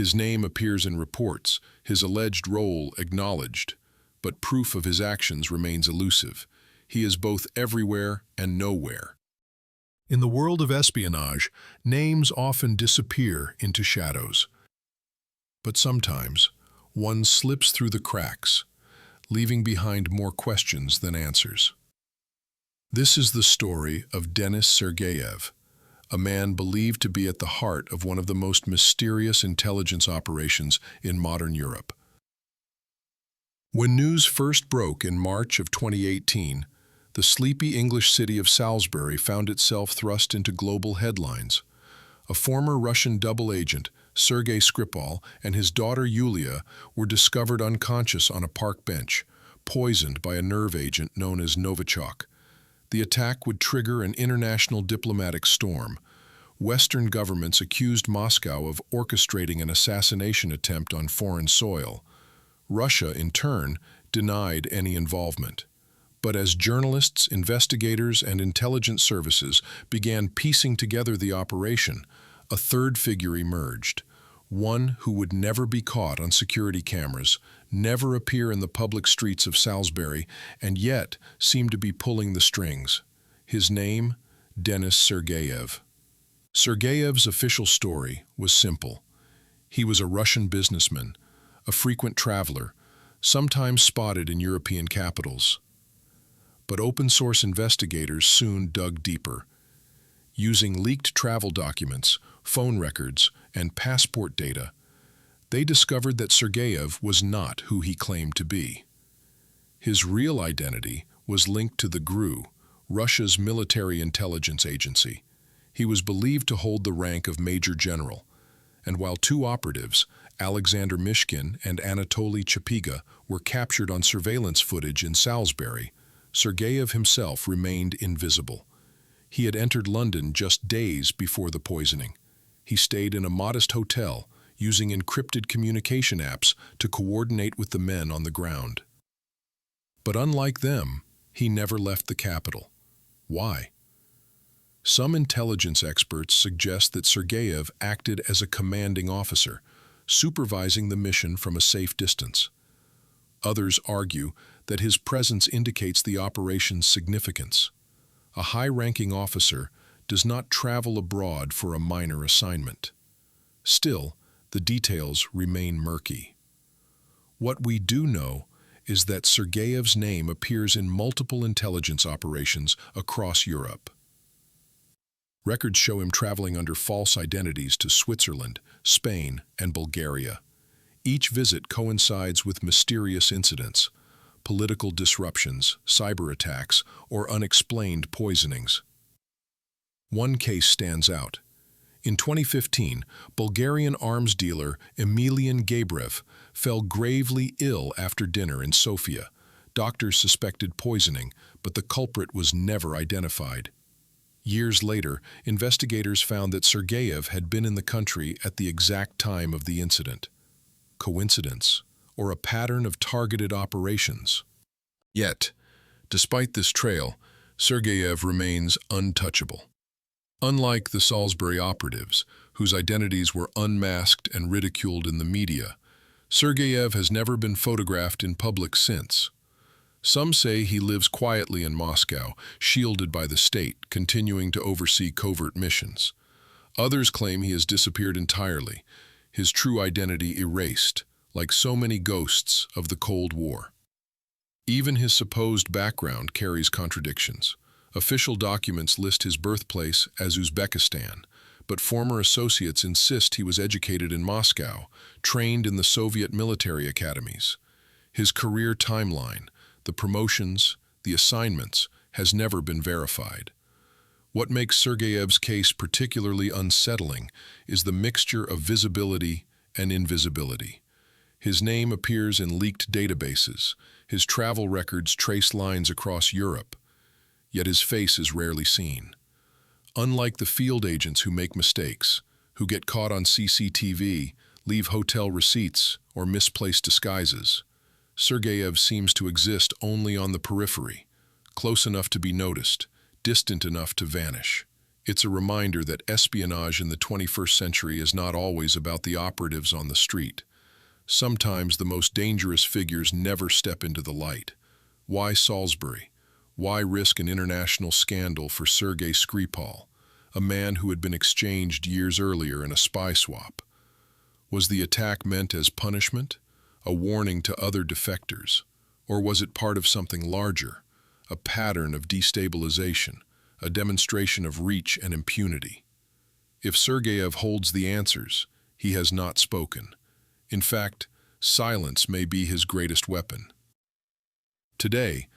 His name appears in reports, his alleged role acknowledged, but proof of his actions remains elusive. He is both everywhere and nowhere. In the world of espionage, names often disappear into shadows. But sometimes, one slips through the cracks, leaving behind more questions than answers. This is the story of Denis Sergeyev, a man believed to be at the heart of one of the most mysterious intelligence operations in modern Europe. When news first broke in March of 2018, the sleepy English city of Salisbury found itself thrust into global headlines. A former Russian double agent, Sergei Skripal, and his daughter Yulia were discovered unconscious on a park bench, poisoned by a nerve agent known as Novichok. The attack would trigger an international diplomatic storm. Western governments accused Moscow of orchestrating an assassination attempt on foreign soil. Russia, in turn, denied any involvement. But as journalists, investigators, and intelligence services began piecing together the operation, a third figure emerged, one who would never be caught on security cameras, never appear in the public streets of Salisbury, and yet seemed to be pulling the strings. His name, Denis Sergeyev. Sergeyev's official story was simple. He was a Russian businessman, a frequent traveler, sometimes spotted in European capitals. But open-source investigators soon dug deeper. Using leaked travel documents, phone records, and passport data, they discovered that Sergeyev was not who he claimed to be. His real identity was linked to the GRU, Russia's military intelligence agency. He was believed to hold the rank of Major General, and while two operatives, Alexander Mishkin and Anatoly Chapiga, were captured on surveillance footage in Salisbury, Sergeyev himself remained invisible. He had entered London just days before the poisoning. He stayed in a modest hotel, using encrypted communication apps to coordinate with the men on the ground. But unlike them, he never left the capital. Why? Some intelligence experts suggest that Sergeyev acted as a commanding officer, supervising the mission from a safe distance. Others argue that his presence indicates the operation's significance. A high-ranking officer does not travel abroad for a minor assignment. Still, the details remain murky. What we do know is that Sergeyev's name appears in multiple intelligence operations across Europe. Records show him traveling under false identities to Switzerland, Spain, and Bulgaria. Each visit coincides with mysterious incidents, political disruptions, cyber attacks, or unexplained poisonings. One case stands out. In 2015, Bulgarian arms dealer Emilian Gabrev fell gravely ill after dinner in Sofia. Doctors suspected poisoning, but the culprit was never identified. Years later, investigators found that Sergeyev had been in the country at the exact time of the incident. Coincidence, or a pattern of targeted operations? Yet, despite this trail, Sergeyev remains untouchable. Unlike the Salisbury operatives, whose identities were unmasked and ridiculed in the media, Sergeyev has never been photographed in public since. Some say he lives quietly in Moscow, shielded by the state, continuing to oversee covert missions. Others claim he has disappeared entirely, his true identity erased, like so many ghosts of the Cold War. Even his supposed background carries contradictions. Official documents list his birthplace as Uzbekistan, but former associates insist he was educated in Moscow, trained in the Soviet military academies. His career timeline, the promotions, the assignments, has never been verified. What makes Sergeyev's case particularly unsettling is the mixture of visibility and invisibility. His name appears in leaked databases, his travel records trace lines across Europe, yet his face is rarely seen. Unlike the field agents who make mistakes, who get caught on CCTV, leave hotel receipts, or misplace disguises, Sergeyev seems to exist only on the periphery, close enough to be noticed, distant enough to vanish. It's a reminder that espionage in the 21st century is not always about the operatives on the street. Sometimes the most dangerous figures never step into the light. Why Salisbury? Why risk an international scandal for Sergei Skripal, a man who had been exchanged years earlier in a spy swap? Was the attack meant as punishment, a warning to other defectors, or was it part of something larger, a pattern of destabilization, a demonstration of reach and impunity? If Sergeyev holds the answers, he has not spoken. In fact, silence may be his greatest weapon. Today,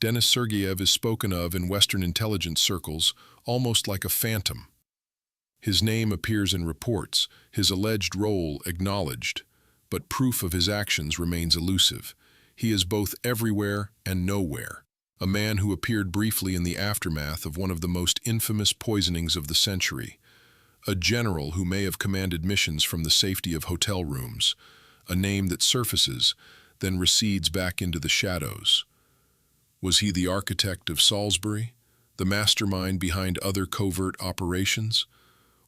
Denis Sergeyev is spoken of in Western intelligence circles almost like a phantom. His name appears in reports, his alleged role acknowledged, but proof of his actions remains elusive. He is both everywhere and nowhere, a man who appeared briefly in the aftermath of one of the most infamous poisonings of the century, a general who may have commanded missions from the safety of hotel rooms, a name that surfaces, then recedes back into the shadows. Was he the architect of Salisbury, the mastermind behind other covert operations,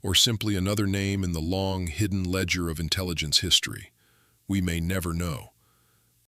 or simply another name in the long, hidden ledger of intelligence history? We may never know.